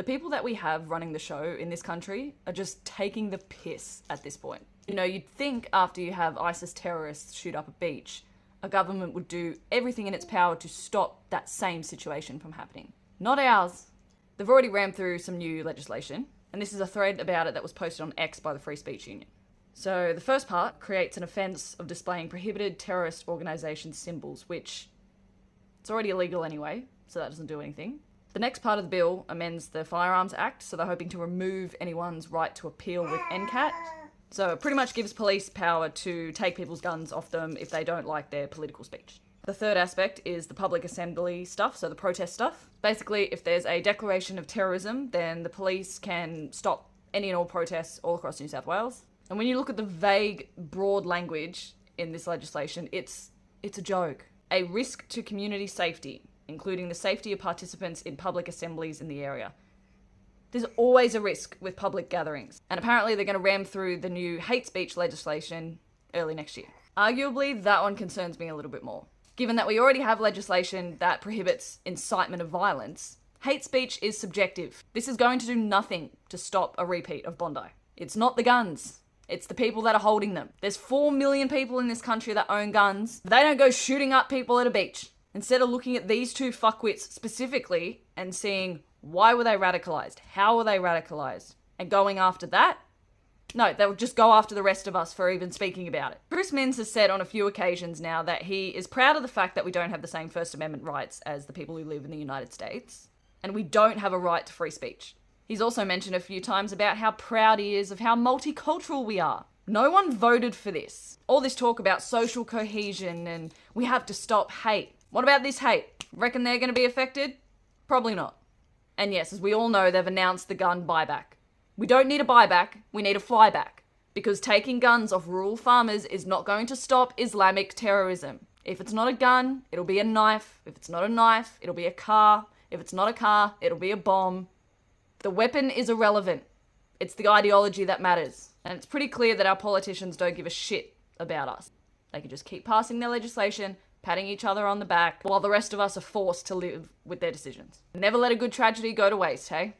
The people that we have running the show in this country are just taking the piss at this point. You know, you'd think after you have ISIS terrorists shoot up a beach, a government would do everything in its power to stop that same situation from happening. Not ours. They've already rammed through some new legislation, and this is a thread about it that was posted on X by the Free Speech Union. So the first part creates an offence of displaying prohibited terrorist organisation symbols, which it's already illegal anyway, so that doesn't do anything. The next part of the bill amends the Firearms Act, so they're hoping to remove anyone's right to appeal with NCAT. So it pretty much gives police power to take people's guns off them if they don't like their political speech. The third aspect is the public assembly stuff, so the protest stuff. Basically, if there's a declaration of terrorism, then the police can stop any and all protests all across New South Wales. And when you look at the vague, broad language in this legislation, it's a joke. A risk to community safety, including the safety of participants in public assemblies in the area. There's always a risk with public gatherings. And apparently they're going to ram through the new hate speech legislation early next year. Arguably, that one concerns me a little bit more. Given that we already have legislation that prohibits incitement of violence, hate speech is subjective. This is going to do nothing to stop a repeat of Bondi. It's not the guns. It's the people that are holding them. There's 4 million people in this country that own guns. They don't go shooting up people at a beach. Instead of looking at these two fuckwits specifically and seeing why were they radicalised, how were they radicalised, and going after that, no, they'll just go after the rest of us for even speaking about it. Chris Minns has said on a few occasions now that he is proud of the fact that we don't have the same First Amendment rights as the people who live in the United States, and we don't have a right to free speech. He's also mentioned a few times about how proud he is of how multicultural we are. No one voted for this. All this talk about social cohesion and we have to stop hate. What about this hate? Reckon they're going to be affected? Probably not. And yes, as we all know, they've announced the gun buyback. We don't need a buyback, we need a flyback. Because taking guns off rural farmers is not going to stop Islamic terrorism. If it's not a gun, it'll be a knife. If it's not a knife, it'll be a car. If it's not a car, it'll be a bomb. The weapon is irrelevant. It's the ideology that matters. And it's pretty clear that our politicians don't give a shit about us. They can just keep passing their legislation, patting each other on the back, while the rest of us are forced to live with their decisions. Never let a good tragedy go to waste, hey?